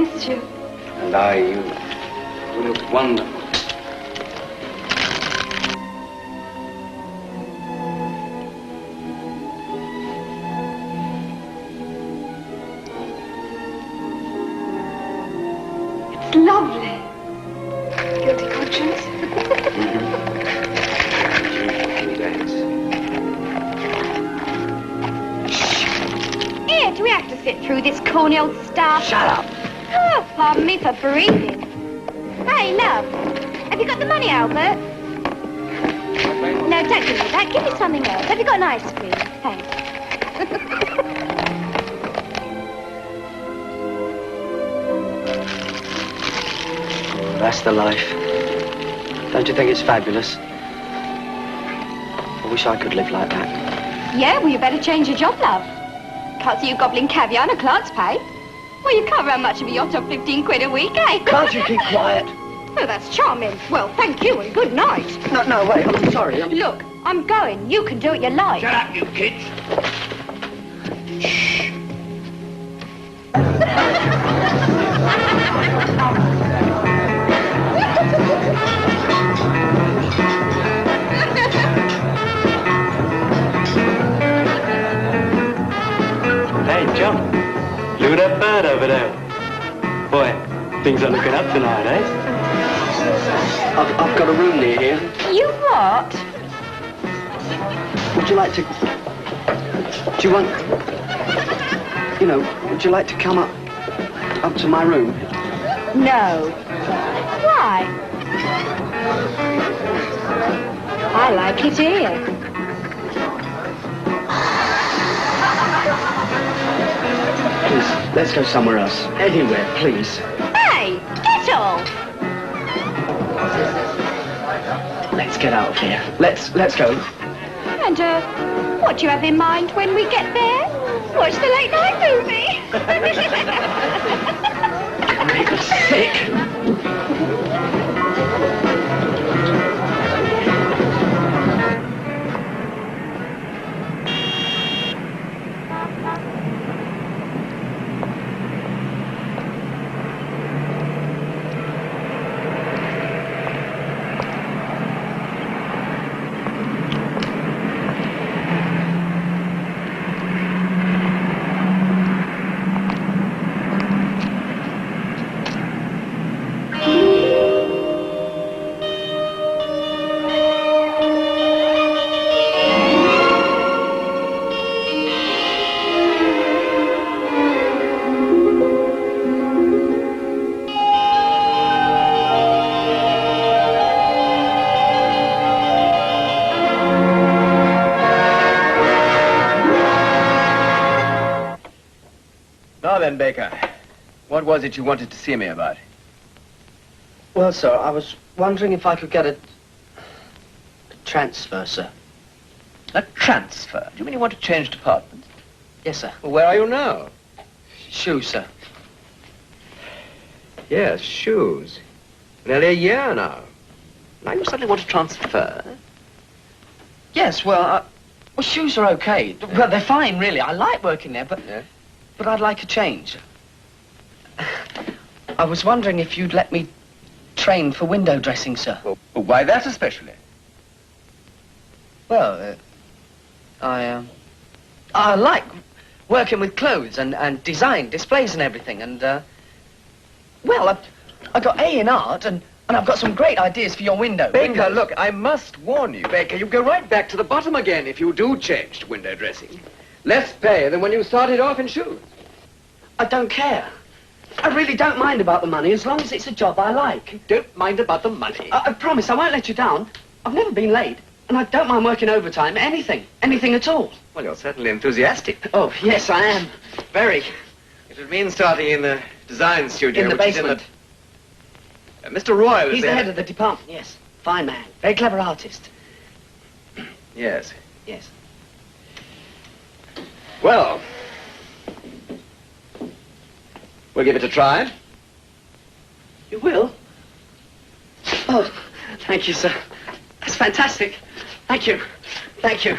missed you. And I, you. You look wonderful. It's lovely. Guilty conscience. Here, do we have to sit through this corny old stuff? Shut up. Oh, pardon me for breathing. Hey, love, have you got the money, Albert? No, don't give me that. Give me something else. Have you got an ice cream? Thanks. That's the life. Don't you think it's fabulous? I wish I could live like that. Yeah, well, you better change your job, love. Can't see you gobbling caviar on a clerk's pay. Well, you can't run much of a yacht on 15 quid a week, eh? Can't you keep quiet? Oh, that's charming. Well, thank you and good night. No, wait, I'm sorry. Look, I'm going. You can do what you like. Shut up, you kids. Hey, John. Look at that bird over there. Boy, things are looking up tonight, eh? I've got a room near here. You what? Would you like to... Do you want... You know, would you like to come up to my room? No. Why? I like it here. Please, let's go somewhere else. Anywhere, please. Hey, get off! Let's get out of here. Let's go. And, what do you have in mind when we get there? Watch the late night movie. Make us sick. Now then, Baker, what was it you wanted to see me about? Well, sir, I was wondering if I could get a transfer, sir. A transfer? Do you mean you want to change departments? Yes, sir. Well, where are you now? Shoes, sir. Yes, shoes. Nearly a year now. Now you suddenly want to transfer? Yes, well, shoes are okay. Yeah. Well, they're fine, really. I like working there, but... Yeah? But I'd like a change. I was wondering if you'd let me train for window dressing, sir. Well, why that especially? Well, I like working with clothes and design, displays and everything, and, well, I got A in art, and I've got some great ideas for your window. Baker, look, I must warn you, Baker, you go right back to the bottom again if you do change to window dressing. Less pay than when you started off in shoes. I don't care. I really don't mind about the money, as long as it's a job I like. You don't mind about the money? I promise I won't let you down. I've never been late, and I don't mind working overtime, anything at all. Well, you're certainly enthusiastic. Oh, yes, I am. Very. It would mean starting in the design studio. In the which is basement. Mr. Royal is He's the head of the department, yes. Fine man. Very clever artist. Yes. Yes. Well, we'll give it a try. You will? Oh, thank you, sir. That's fantastic. Thank you. Thank you.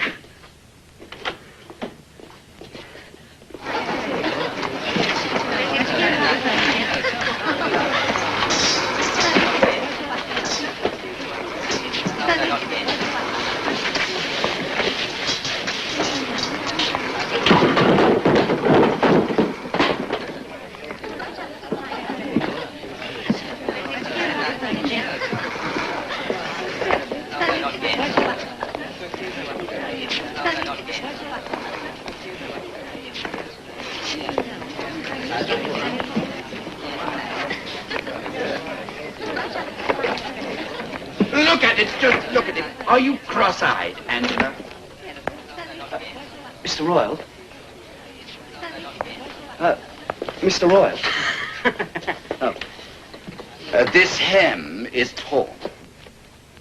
Look at it, just look at it. Are you cross-eyed, Angela? Mr. Royal? Mr. Royal? Oh. This hem is torn.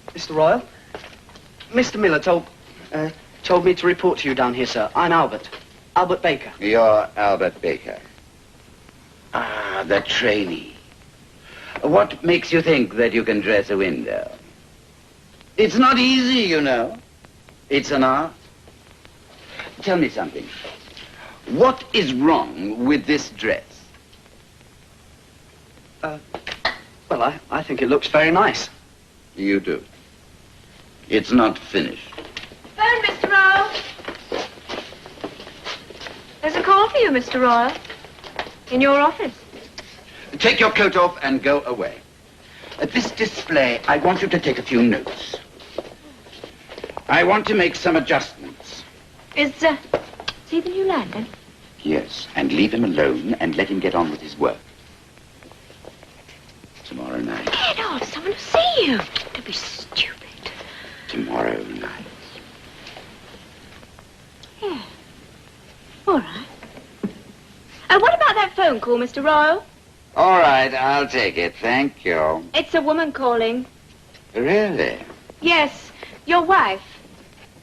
Mr. Royal? Mr. Miller told me to report to you down here, sir. I'm Albert. Albert Baker. You're Albert Baker. Ah, the trainee. What makes you think that you can dress a window? It's not easy, you know. It's an art. Tell me something. What is wrong with this dress? Well, I think it looks very nice. You do. It's not finished. Phone, Mr. Royal. There's a call for you, Mr. Royal. In your office. Take your coat off and go away. At this display, I want you to take a few notes. I want to make some adjustments. Is he the new landlord? Yes, and leave him alone and let him get on with his work. Tomorrow night. Get off, someone will see you. Don't be stupid. Tomorrow night. Yeah. All right. What about that phone call, Mr. Royal? All right, I'll take it. Thank you. It's a woman calling. Really? Yes, your wife.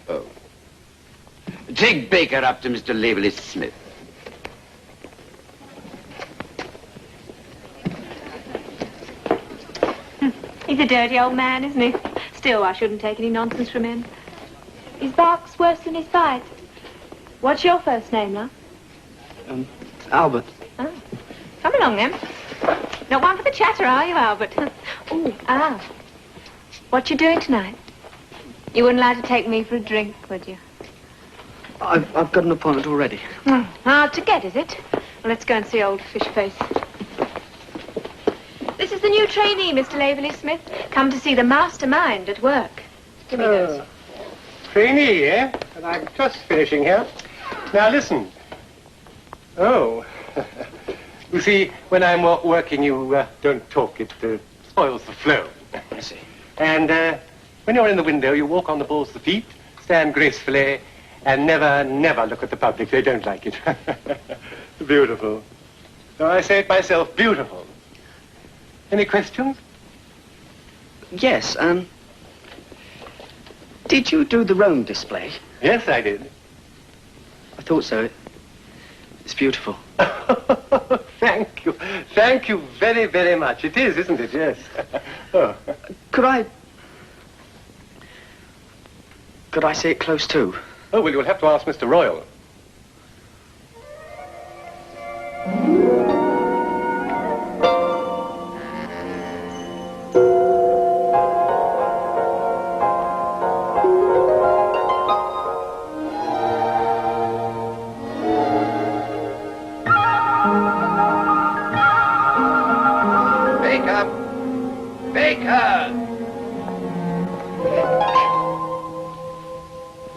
Oh. Take Baker up to Mr. Laverly Smith. He's a dirty old man, isn't he? Still, I shouldn't take any nonsense from him. His bark's worse than his bite. What's your first name, love? Albert. Oh. Come along, then. Not one for the chatter, are you, Albert? Oh, what you doing tonight? You wouldn't like to take me for a drink, would you? I've got an appointment already. Hard to get, is it? Well, let's go and see old Fishface. This is the new trainee, Mr. Laverly Smith. Come to see the mastermind at work. Give me those. Trainee, eh? And I'm just finishing here. Now, listen. Oh. You see, when I'm working, you don't talk. It spoils the flow. I see. And when you're in the window, you walk on the balls of the feet, stand gracefully, and never look at the public. They don't like it. Beautiful. So I say it myself, beautiful. Any questions? Yes, did you do the Rome display? Yes, I did. I thought so. It's beautiful. Thank you. Thank you very, very much. It is, isn't it? Yes. Oh. Could I see it close too? Oh, well, you'll have to ask Mr. Royal.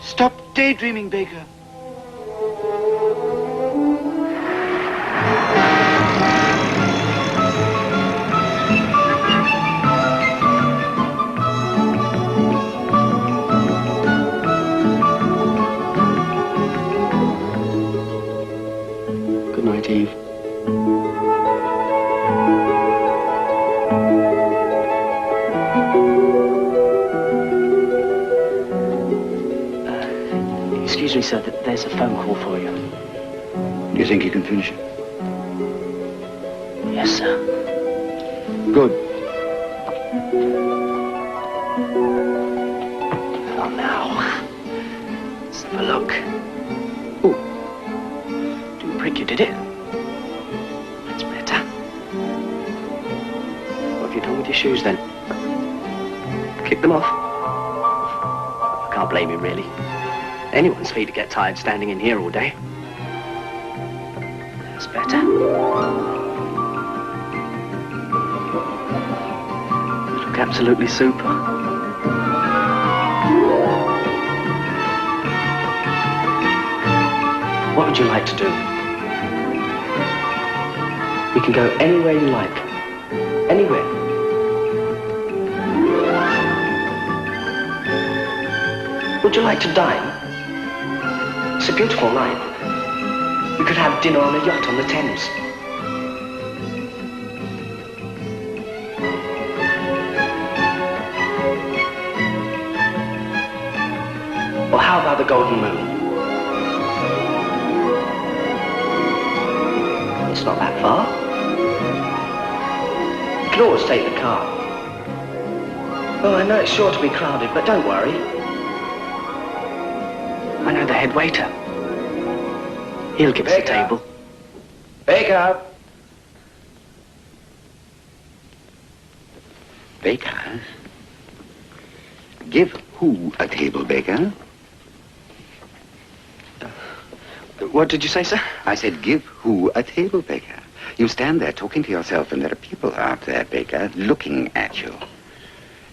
Stop daydreaming, Baker. Good night, Eve. Excuse me, sir, there's a phone call for you. You think you can finish it? Yes, sir. Good. Oh, now. Let's have a look. Oh. Didn't prick you, did it? That's better. What have you done with your shoes, then? Kicked them off? I can't blame you, really. Anyone's feet to get tired standing in here all day. That's better. You look absolutely super. What would you like to do? We can go anywhere you like. Anywhere. Would you like to dine? It's a beautiful night. We could have dinner on a yacht on the Thames. Or how about the Golden Moon? It's not that far. You can always take the car. Oh, I know it's sure to be crowded, but don't worry. I know the head waiter. He'll give us a table. Baker! Baker? Give who a table, Baker? What did you say, sir? I said give who a table, Baker. You stand there talking to yourself, and there are people out there, Baker, looking at you.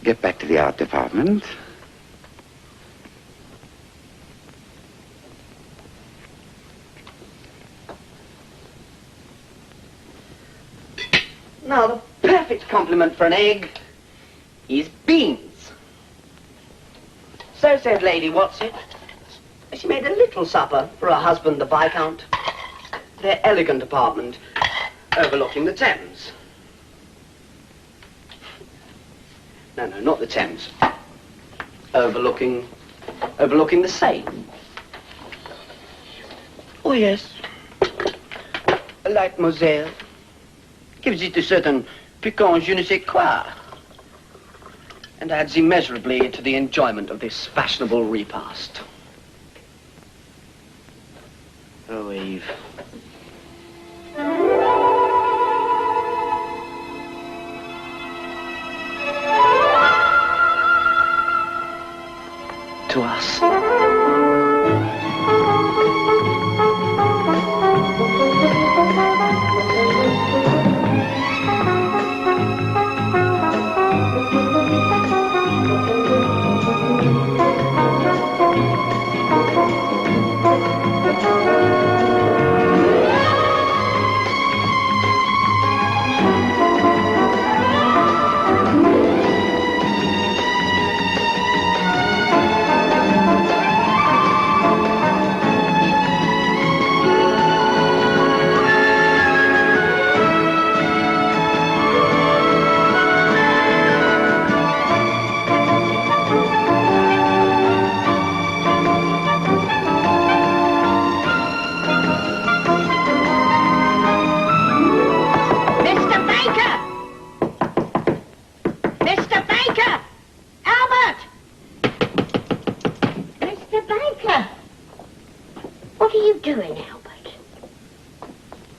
Get back to the art department. Now, the perfect compliment for an egg is beans. So said Lady What's-it. She made a little supper for her husband, the Viscount. Their elegant apartment overlooking the Thames. No, not the Thames. Overlooking the Seine. Oh, yes. A light Moselle. Gives it a certain piquant je ne sais quoi. And adds immeasurably to the enjoyment of this fashionable repast. Oh, Eve. To us.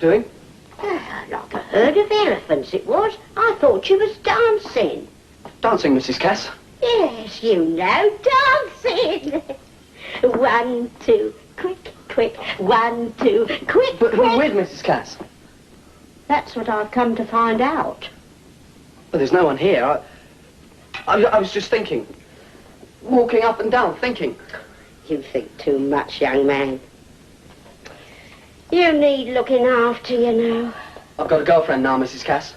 Doing? Like a herd of elephants it was. I thought you was dancing. Dancing, Mrs. Cass. Yes, you know, dancing. 1, 2, quick, quick. 1, 2, quick, But quick. with Mrs. Cass? That's what I've come to find out. Well, there's no one here. I was just thinking. Walking up and down, thinking. You think too much, young man. You need looking after, you know. I've got a girlfriend now, Mrs. Cass.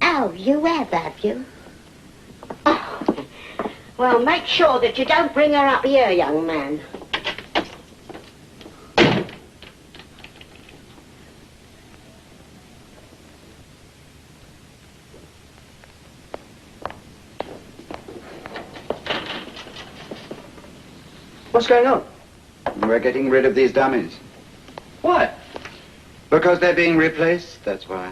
Oh, you have you? Oh. Well, make sure that you don't bring her up here, young man. What's going on? We're getting rid of these dummies. Why? Because they're being replaced, that's why.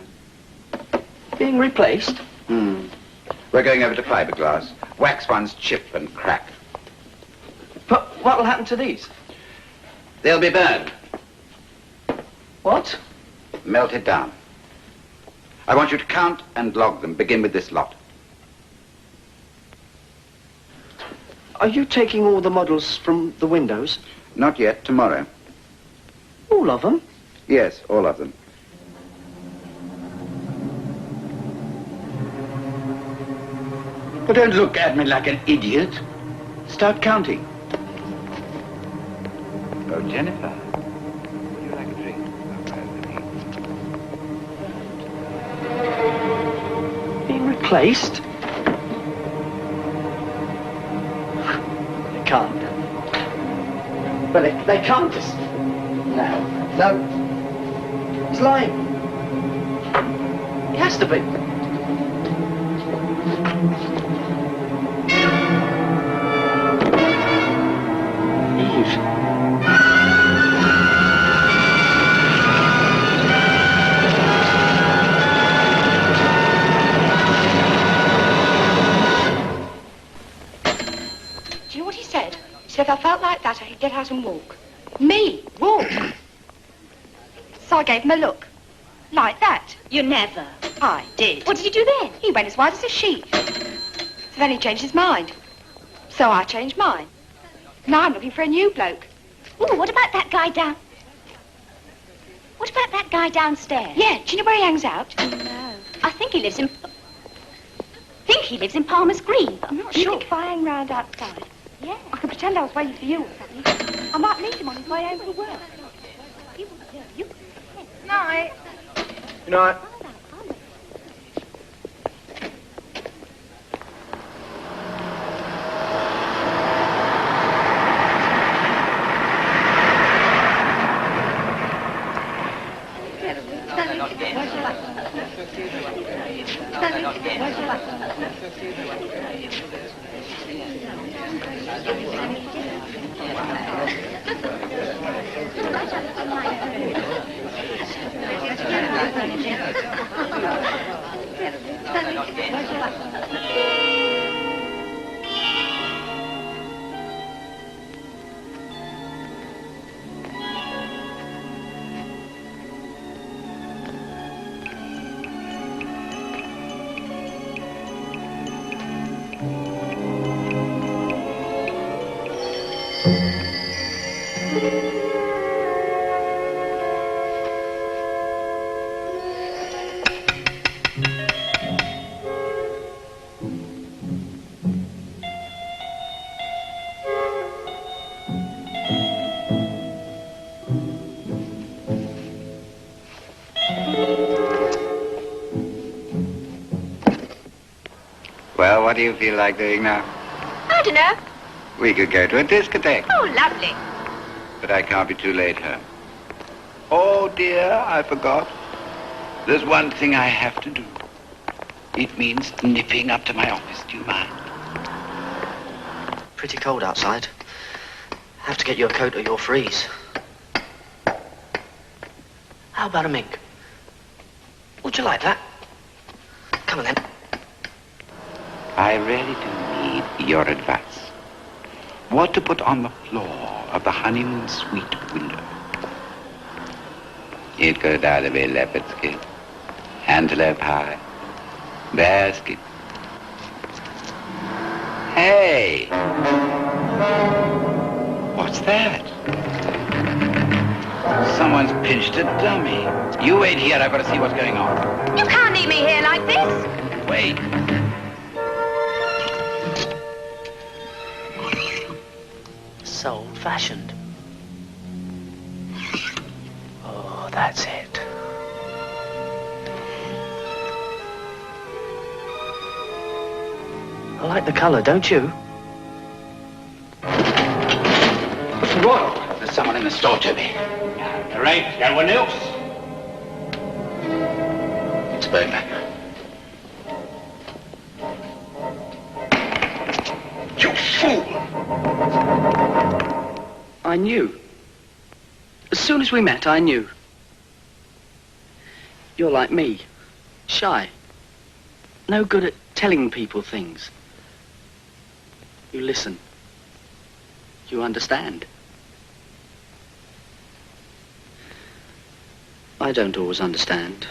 Being replaced? We're going over to fiberglass. Wax ones chip and crack. But what will happen to these? They'll be burned. What? Melted down. I want you to count and log them. Begin with this lot. Are you taking all the models from the windows? Not yet. Tomorrow. All of them? Yes, all of them. But don't look at me like an idiot. Start counting. Oh, Jennifer, would you like a drink? Replaced? They can't. But they can't just... No. He's lying. He has to be. Eve. Do you know what he said? He said if I felt like that, I could get out and walk. Me? Walk? So I gave him a look. Like that. You never. I did. What did you do then? He went as white as a sheet. So then he changed his mind. So I changed mine. Now I'm looking for a new bloke. Oh, what about that guy down... What about that guy downstairs? Yeah, do you know where he hangs out? No. I think he lives in Palmer's Green, but I'm not Do you sure. think if I hang round outside, Yeah. I could pretend I was waiting for you or something? I might meet him on his way home from work. Night. Good night. Well, what do you feel like doing now? I don't know. We could go to a discotheque. Oh, lovely. But I can't be too late, huh? Oh, dear, I forgot. There's one thing I have to do. It means nipping up to my office. Do you mind? Pretty cold outside. Have to get you a coat or you'll freeze. How about a mink? Would you like that? Come on then. I really do need your advice. What to put on the floor of the honeymoon suite window? It could either be leopard skin, antelope hide, bear skin. Hey! What's that? Someone's pinched a dummy. You wait here, I've got to see what's going on. You can't leave me here like this. Wait. So old-fashioned. Oh, that's it. I like the colour, don't you? What's wrong? There's someone in the store, Toby. Right, anyone else? It's Bergman. You fool! I knew. As soon as we met, I knew. You're like me. Shy. No good at telling people things. You listen. You understand. I don't always understand.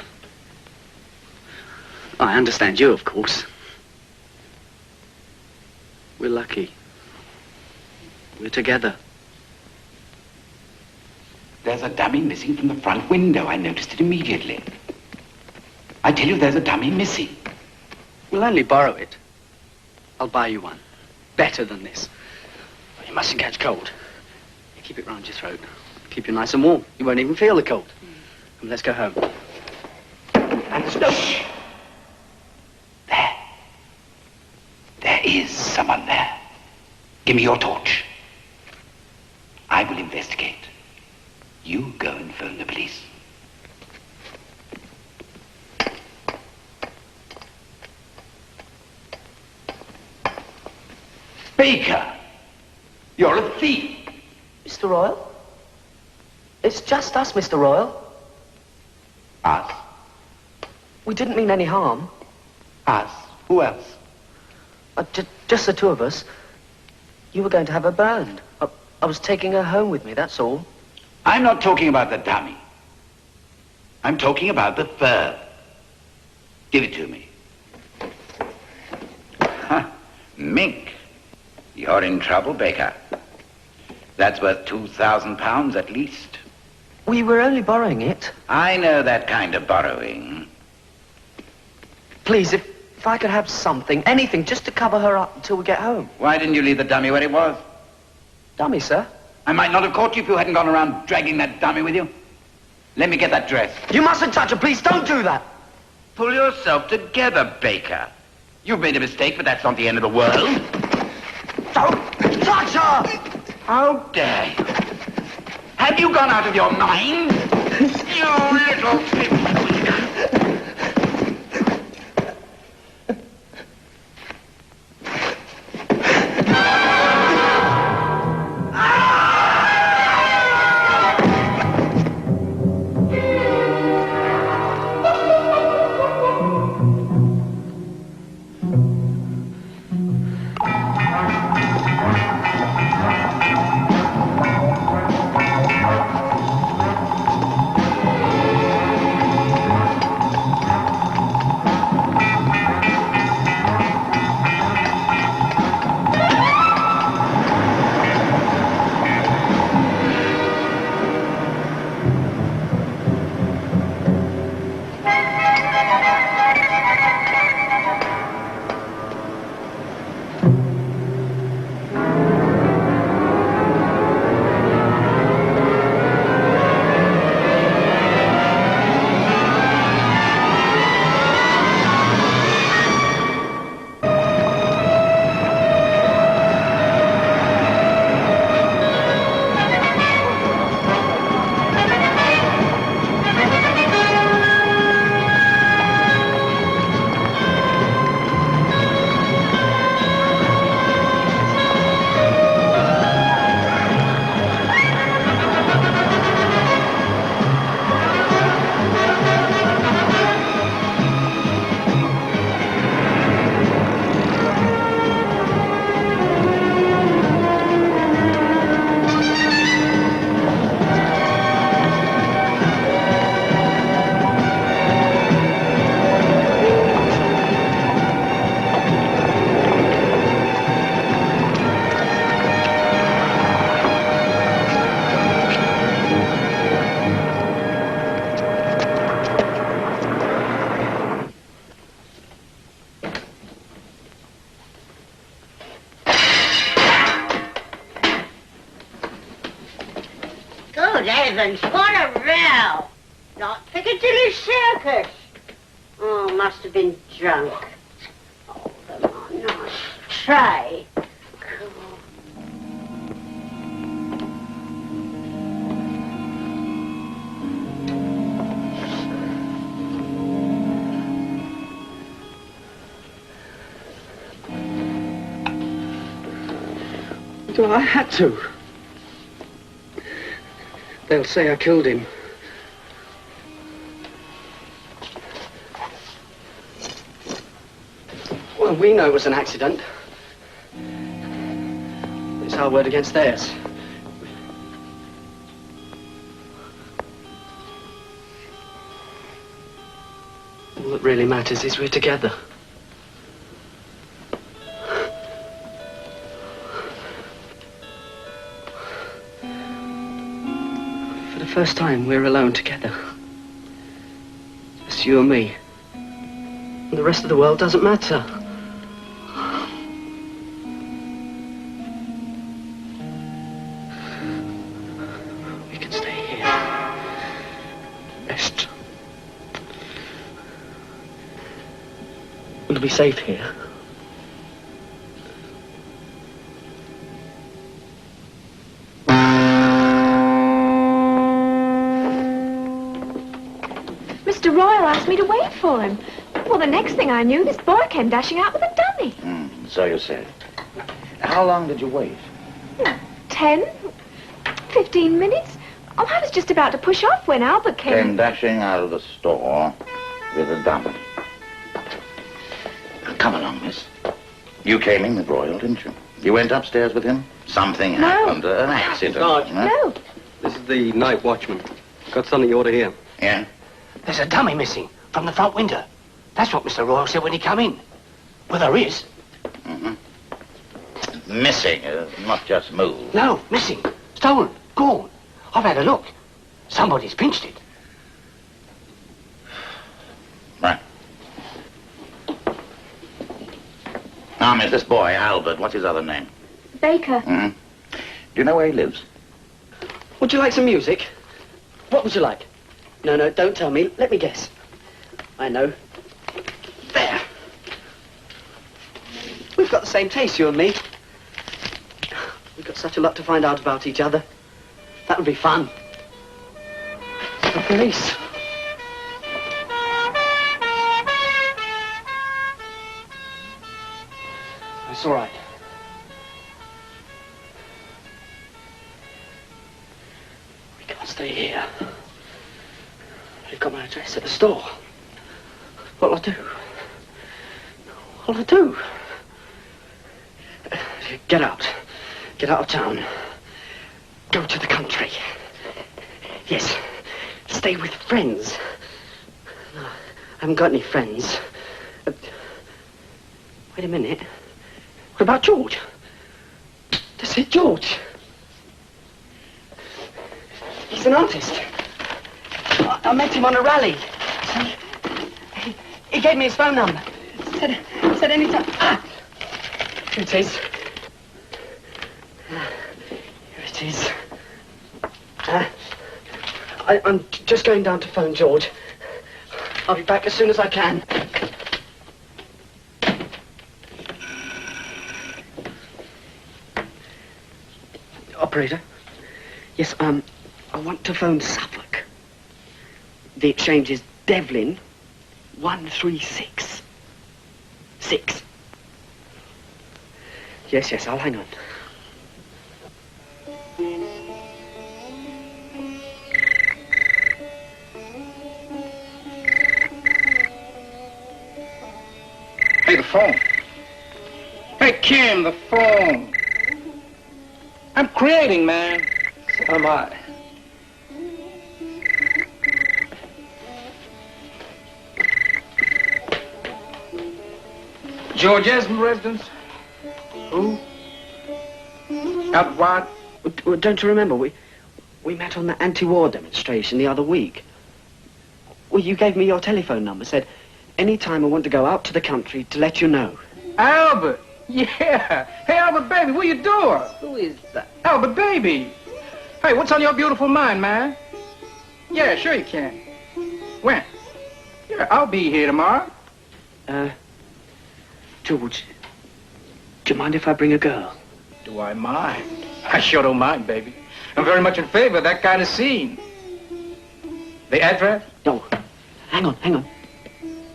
I understand you, of course. We're lucky. We're together. There's a dummy missing from the front window. I noticed it immediately. I tell you, there's a dummy missing. We'll only borrow it. I'll buy you one. Better than this. But you mustn't catch cold. You keep it round your throat. Keep you nice and warm. You won't even feel the cold. Come, let's go home. And stop. There. Give me your torch. I will investigate. You go and phone the police. Baker, you're a thief. Mr. Royal? It's just us, Mr. Royal. Us? We didn't mean any harm. Us? Who else? Just the two of us. You were going to have her burned. I was taking her home with me, that's all. I'm not talking about the dummy. I'm talking about the fur. Give it to me. Huh. Mink. You're in trouble, Baker. That's worth £2,000 at least. We were only borrowing it. I know that kind of borrowing. Please, if I could have something, anything, just to cover her up until we get home. Why didn't you leave the dummy where it was? Dummy, sir? I might not have caught you if you hadn't gone around dragging that dummy with you. Let me get that dress. You mustn't touch her, please, don't do that. Pull yourself together, Baker. You've made a mistake, but that's not the end of the world. Don't touch her! How dare you? Have you gone out of your mind? You little pipsqueak. Good heavens, what a row! Like Piccadilly Circus. Oh, must have been drunk. Oh, come on, nice tray. Well, I had to. They'll say I killed him. Well, we know it was an accident. It's our word against theirs. All that really matters is we're together. For the first time, we're alone together. Just you and me. And the rest of the world doesn't matter. We can stay here. Rest. We'll be safe here. Mr. Royal asked me to wait for him. Well, the next thing I knew, this boy came dashing out with a dummy. So you said. How long did you wait? 10, 15 minutes. Oh, I was just about to push off when Albert came. Came dashing out of the store with a dummy. Come along, miss. You came in with Royal, didn't you? You went upstairs with him? Something happened, an accident. Sarge. Huh? No. This is the night watchman. Got something you ought to hear. Yeah? There's a dummy missing from the front window. That's what Mr. Royal said when he come in. Well, there is. Missing, not just moved. No, missing. Stolen. Gone. I've had a look. Somebody's pinched it. Right. Now, miss, this boy, Albert, what's his other name? Baker. Do you know where he lives? Would you like some music? What would you like? No, don't tell me. Let me guess. I know. There. We've got the same taste, you and me. We've got such a lot to find out about each other. That would be fun. The police. It's all right. We can't stay here. They've got my address at the store. What'll I do? What'll I do? Get out. Get out of town. Go to the country. Yes. Stay with friends. No, I haven't got any friends. Wait a minute. What about George? That's it, George. He's an artist. I met him on a rally. He gave me his phone number. Said anytime. Here it is. Here it is. I'm just going down to phone George. I'll be back as soon as I can. Operator? Yes, I want to phone Suffolk. The exchange is Devlin 136. 6. Yes, I'll hang on. Hey, the phone. Hey, Kim, the phone. I'm creating, man. So am I. George Esmond residence? Who? Out what? Well, don't you remember, we met on the anti-war demonstration the other week. Well, you gave me your telephone number, said any time I want to go out to the country to let you know. Albert. Yeah. Hey, Albert, baby, what you doing? Who is that? Albert, baby. Hey, what's on your beautiful mind, man? Yeah, sure you can. When? Yeah, I'll be here tomorrow. George, do you mind if I bring a girl? Do I mind? I sure don't mind, baby. I'm very much in favor of that kind of scene. The address? No. Hang on.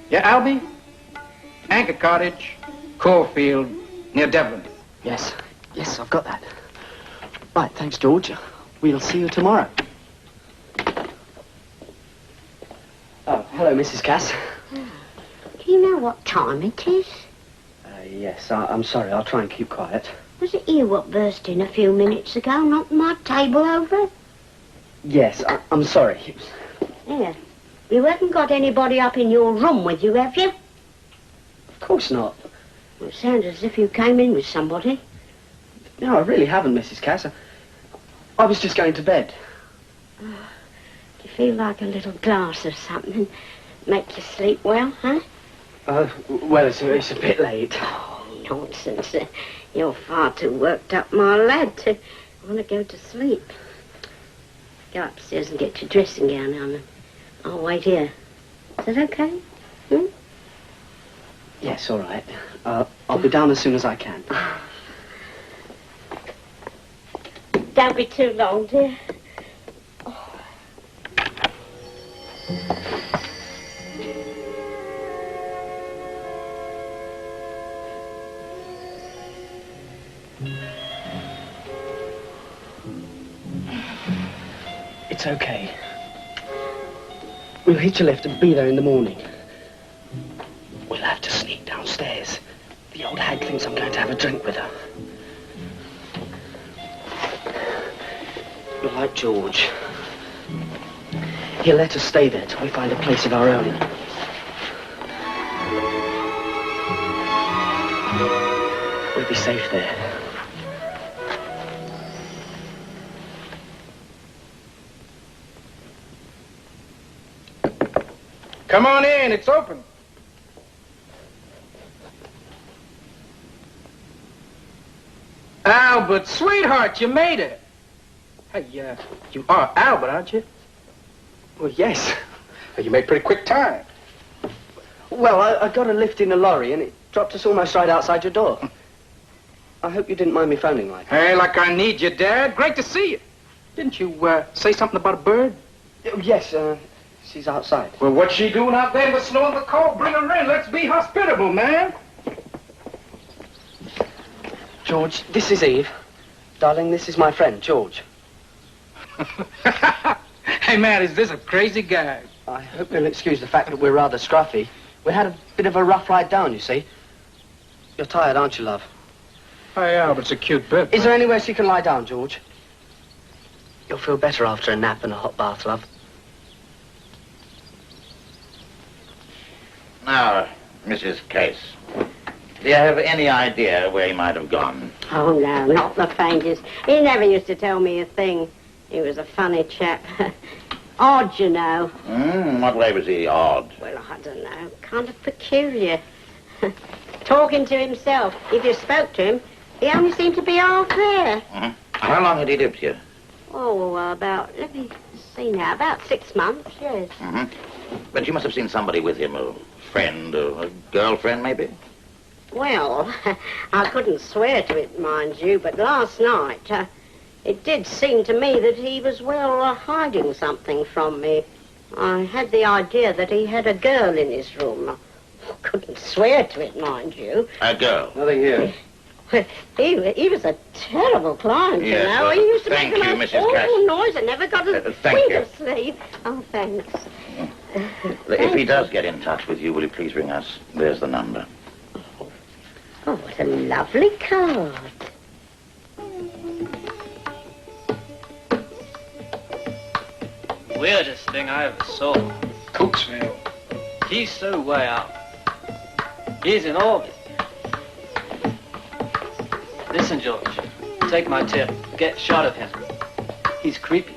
Yeah, Albie? Anchor Cottage, Caulfield, near Devlin. Yes, I've got that. Right, thanks, George. We'll see you tomorrow. Oh, hello, Mrs. Cass. Do you know what time it is? Yes, I'm sorry. I'll try and keep quiet. Was it you what burst in a few minutes ago, knocked my table over? Yes, I'm sorry. Yeah. You haven't got anybody up in your room with you, have you? Of course not. Well, it sounds as if you came in with somebody. No, I really haven't, Mrs. Cass. I was just going to bed. Do you feel like a little glass of something? Make you sleep well, huh? Well, it's a bit late. Oh, nonsense. You're far too worked up, my lad, to want to go to sleep. Go upstairs and get your dressing gown on. I'll wait here. Is that okay? Yes, all right. I'll be down as soon as I can. Don't be too long, dear. It's okay. We'll hitch a lift and be there in the morning. We'll have to sneak downstairs. The old hag thinks I'm going to have a drink with her. You're like George. He'll let us stay there till we find a place of our own. We'll be safe there. Come on in, it's open. Albert, sweetheart, you made it. Hey, you are Albert, aren't you? Well, yes. Well, you made pretty quick time. Well, I got a lift in a lorry and it dropped us almost right outside your door. I hope you didn't mind me phoning like that. Hey, like I need you, Dad. Great to see you. Didn't you, say something about a bird? Oh, yes, she's outside. Well, what's she doing out there in the snow and the cold? Bring her in. Let's be hospitable, man. George, this is Eve. Darling, this is my friend, George. Hey, man, is this a crazy guy? I hope you'll excuse the fact that we're rather scruffy. We had a bit of a rough ride down, you see. You're tired, aren't you, love? Hey, Albert's a cute bit. Is there anywhere she can lie down, George? You'll feel better after a nap and a hot bath, love. Now, Mrs. Case, do you have any idea where he might have gone? Oh, no, not the faintest. He never used to tell me a thing. He was a funny chap. Odd, you know. What way was he odd? Well, I don't know. Kind of peculiar. Talking to himself. If you spoke to him, he only seemed to be half there. How long had he lived here? Oh, about, let me see now, about 6 months, yes. But you must have seen somebody with him, a friend, or a girlfriend, maybe? Well, I couldn't swear to it, mind you, but last night, it did seem to me that he was, hiding something from me. I had the idea that he had a girl in his room. I couldn't swear to it, mind you. A girl? Nothing here. Well, he was a terrible client, Yes, you know. well, He used to thank make you, the most Mrs. Cash. awful noise and never got a thank wink you. of sleep. Oh, thanks. If he does get in touch with you, will you please ring us? There's the number. Oh, what a lovely card. Weirdest thing I ever saw. Cooksville. He's so way out. He's in orbit. Listen, George. Take my tip. Get shot of him. He's creepy.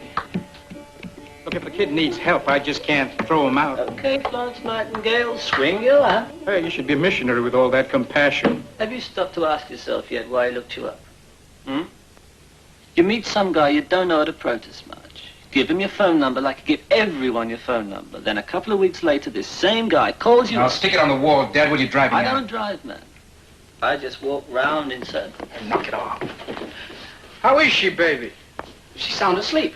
Look, if a kid needs help, I just can't throw him out. Okay, Florence Nightingale, swing your lamp. Hey, you should be a missionary with all that compassion. Have you stopped to ask yourself yet why he looked you up? You meet some guy you don't know how to protest much. Give him your phone number like you give everyone your phone number. Then a couple of weeks later, this same guy calls you I'll up. stick it on the wall, Dad. Will you drive me I out? don't drive, man. I just walk round in circles. Knock it off. How is she, baby? She's sound asleep.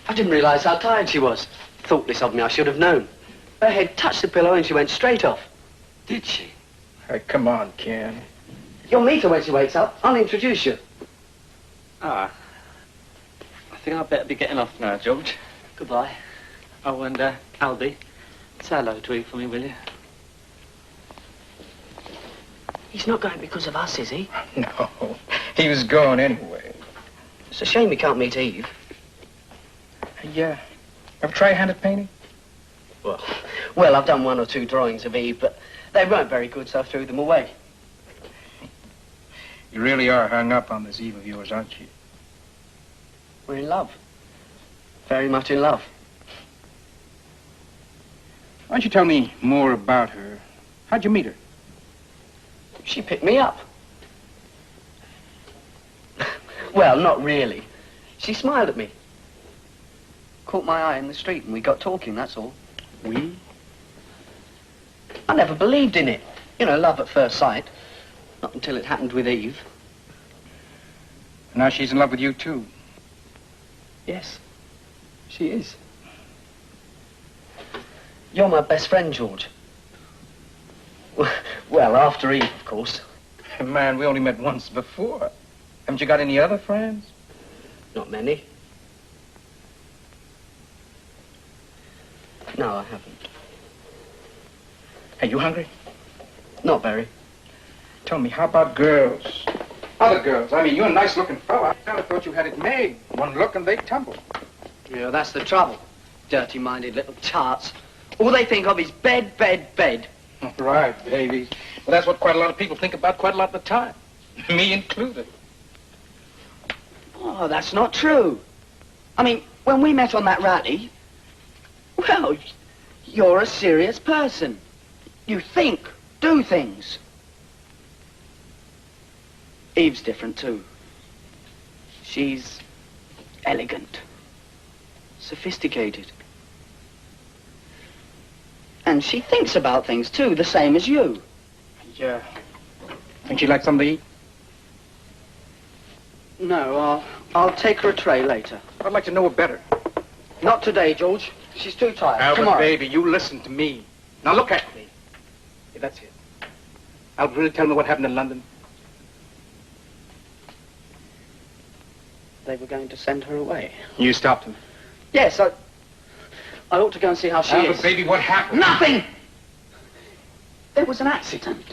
I didn't realize how tired she was. Thoughtless of me, I should have known. Her head touched the pillow and she went straight off. Did she? Hey, come on, Ken. You'll meet her when she wakes up. I'll introduce you. I think I'd better be getting off now, George. Goodbye. Oh, and, Albie, say hello to Eve for me, will you? He's not going because of us, is he? No, he was going anyway. It's a shame we can't meet Eve. Hey, ever try handed painting? Well, I've done 1 or 2 drawings of Eve, but they weren't very good, so I threw them away. You really are hung up on this Eve of yours, aren't you? We're in love. Very much in love. Why don't you tell me more about her? How'd you meet her? She picked me up. Well, not really. She smiled at me. Caught my eye in the street and we got talking, that's all. We? I never believed in it. You know, love at first sight. Not until it happened with Eve. Now she's in love with you, too. Yes, she is. You're my best friend, George. Well, after Eve, of course. Man, we only met once before. Haven't you got any other friends? Not many. No, I haven't. Hey, you hungry? Not very. Tell me, how about girls? Other girls. I mean, you're a nice-looking fella. I kind of thought you had it made. One look and they tumble. Yeah, that's the trouble. Dirty-minded little tarts. All they think of is bed, bed, bed. Right, baby. Well, that's what quite a lot of people think about quite a lot of the time. Me included. Oh, that's not true. I mean, when we met on that rally, well, you're a serious person. You think, do things. Eve's different, too. She's elegant, sophisticated. And she thinks about things, too, the same as you. Yeah. Think she'd like something to eat? No, I'll take her a tray later. I'd like to know her better. Not today, George. She's too tired. Albert, Tomorrow. baby, you listen to me. Now look at me. Yeah, that's it. Albert, really tell me what happened in London? They were going to send her away. You stopped him. Yes, I ought to go and see how she Albert, is. baby, what happened? Nothing! There was an accident.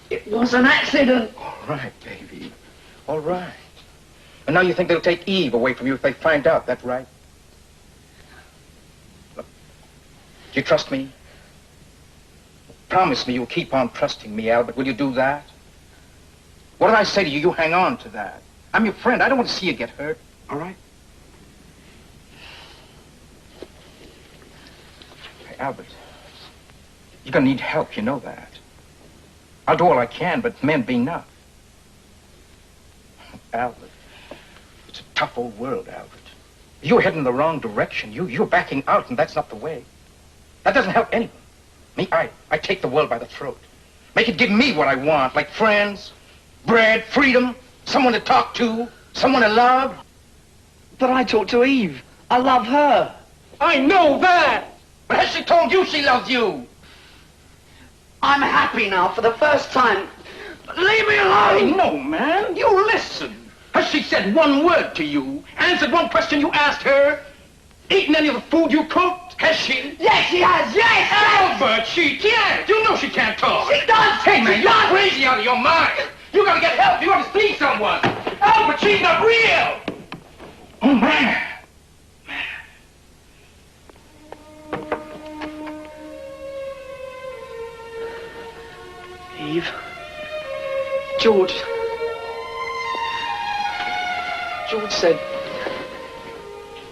It was an accident. All right, baby. All right. And now you think they'll take Eve away from you if they find out, that's right? Look, do you trust me? Promise me you'll keep on trusting me, Albert. Will you do that? What did I say to you? You hang on to that. I'm your friend. I don't want to see you get hurt. All right? Hey, Albert, you're going to need help. You know that. I'll do all I can, but men be enough. Albert, it's a tough old world, Albert. You're heading in the wrong direction. You're backing out, and that's not the way. That doesn't help anyone. Me, I take the world by the throat. Make it give me what I want, like friends, bread, freedom, someone to talk to, someone to love. But I talk to Eve. I love her. I know that. But has she told you she loves you? I'm happy now for the first time. Leave me alone! No, man. You listen. Has she said one word to you? Answered one question you asked her? Eaten any of the food you cooked? Has she? Yes, she has. Yes! Albert, she can't. You know she can't talk. She does! Hey, man, you're crazy out of your mind. You gotta get help. You gotta see someone. Albert, she's not real. Oh, man. Eve. George said...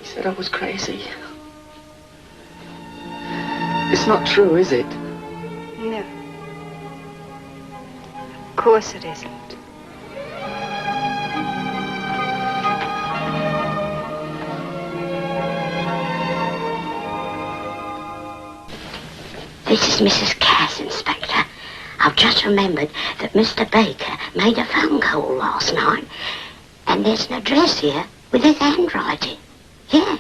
He said I was crazy. It's not true, is it? No. Of course it isn't. This is Mrs. Cass, Inspector. I've just remembered that Mr. Baker made a phone call last night, and there's an address here with his handwriting. Yeah.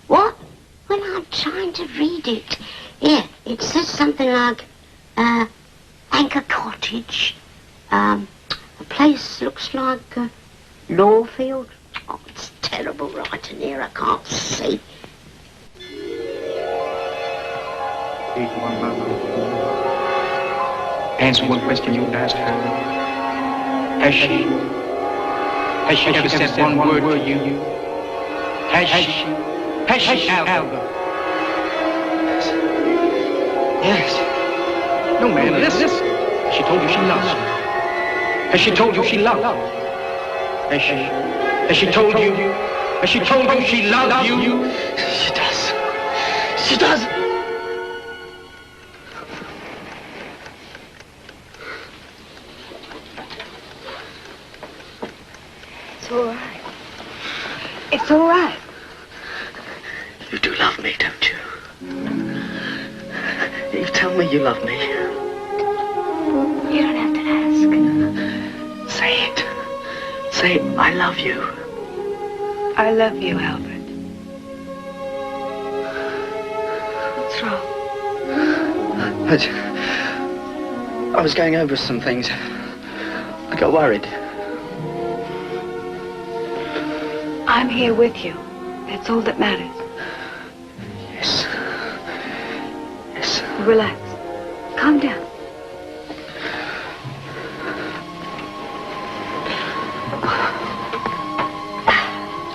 What? Well, I'm trying to read it. Yeah, it says something like, Anchor Cottage. The place looks like, Lawfield. Oh, it's terrible writing here. I can't see. Answer one question you asked her. Has she ever said one word to you? Has she, Albert? Yes. No, man, listen. Has she told you she loves you? Has she told you she loves you? Has she told you? Has she told you she loves you? She does. She does. It's all right. It's all right. You do love me, don't you? You tell me you love me. You don't have to ask. Say it. Say, I love you. I love you, Albert. What's wrong? I was going over some things. I got worried. I'm here with you. That's all that matters. Yes. Relax. Relax. Calm down.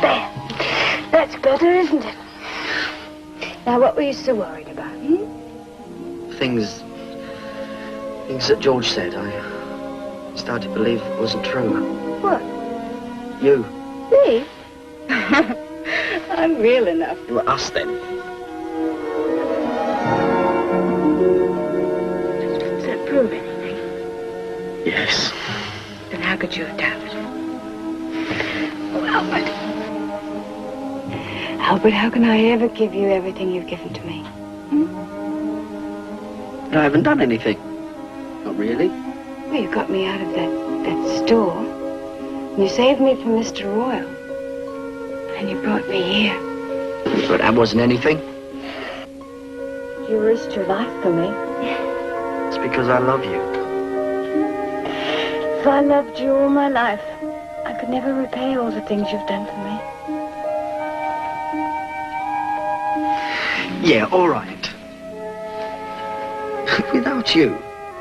There. That's better, isn't it? Now, what were you so worried about, Things that George said. I started to believe it wasn't true. What? You. Me? I'm real enough. You were us then. Does that prove anything? Yes. Then how could you have doubted? Oh, Albert. Albert, how can I ever give you everything you've given to me? But I haven't done anything. Not really. Well, you got me out of that store. And you saved me from Mr. Royal. And you brought me here. But that wasn't anything. You risked your life for me. It's because I love you. If I loved you all my life, I could never repay all the things you've done for me. Yeah, all right. Without you,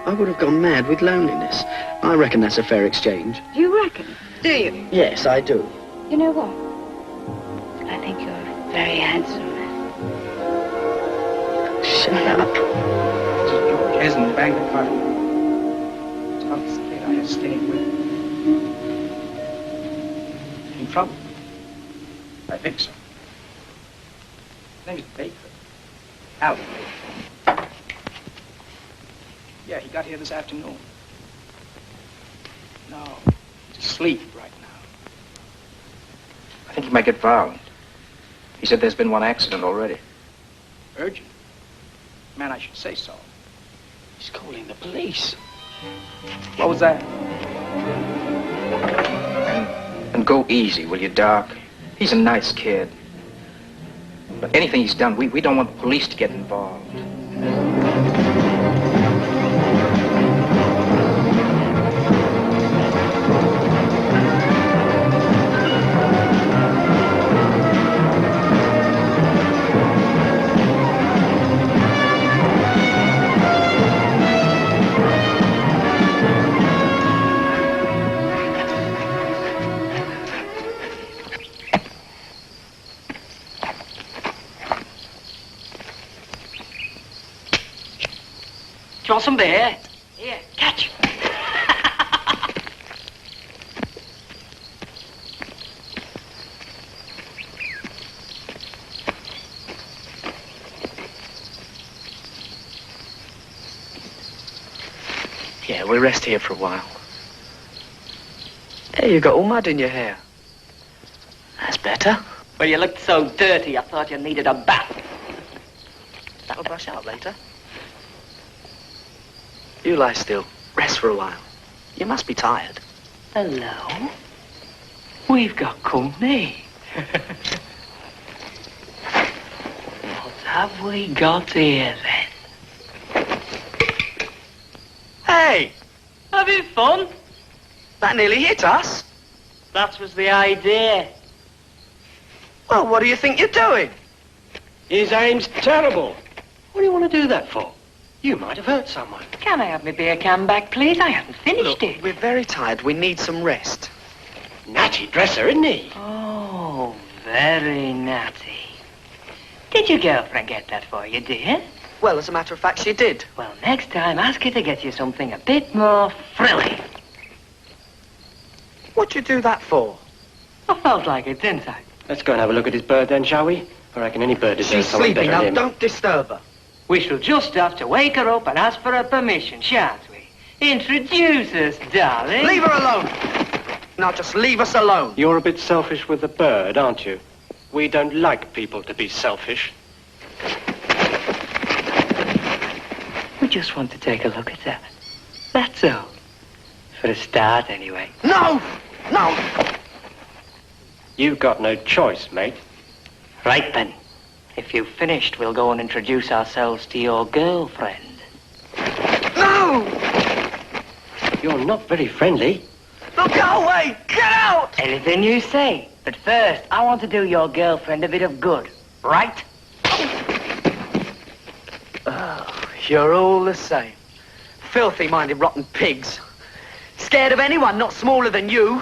I would have gone mad with loneliness. I reckon that's a fair exchange. You reckon? Do you? Yes, I do. You know what? I think you're a very handsome man. Shut up. George hasn't bagged the car. Tom's scared I have stayed with him. In trouble? I think so. His name's Baker. Albert Baker. Yeah, he got here this afternoon. No, he's asleep right now. I think he might get violent. He said there's been one accident already. Urgent? Man, I should say so. He's calling the police. What was that? And go easy, will you, Doc? He's a nice kid. But anything he's done, we don't want the police to get involved. Do you want some beer? Here, catch. Yeah, we'll rest here for a while. Hey, you got all mud in your hair. That's better. Well, you looked so dirty, I thought you needed a bath. That'll brush out later. You lie still. Rest for a while. You must be tired. Hello? We've got company. What have we got here, then? Hey! Having fun? That nearly hit us. That was the idea. Well, what do you think you're doing? His aim's terrible. What do you want to do that for? You might have hurt someone. Can I have my beer can back, please? I haven't finished it. We're very tired. We need some rest. Natty dresser, isn't he? Oh, very natty. Did your girlfriend get that for you, dear? Well, as a matter of fact, she did. Well, next time, ask her to get you something a bit more frilly. What'd you do that for? I felt like it, didn't I? Let's go and have a look at his bird then, shall we? I reckon any bird deserves She's someone sleeping. better Now, than him. don't disturb her. We shall just have to wake her up and ask for her permission, shan't we? Introduce us, darling. Leave her alone. Now, just leave us alone. You're a bit selfish with the bird, aren't you? We don't like people to be selfish. We just want to take a look at her. That's all. For a start, anyway. No! No! You've got no choice, mate. Right then. If you've finished, we'll go and introduce ourselves to your girlfriend. No! You're not very friendly. No, go away! Get out! Anything you say. But first, I want to do your girlfriend a bit of good. Right? Oh, You're all the same. Filthy-minded rotten pigs. Scared of anyone not smaller than you.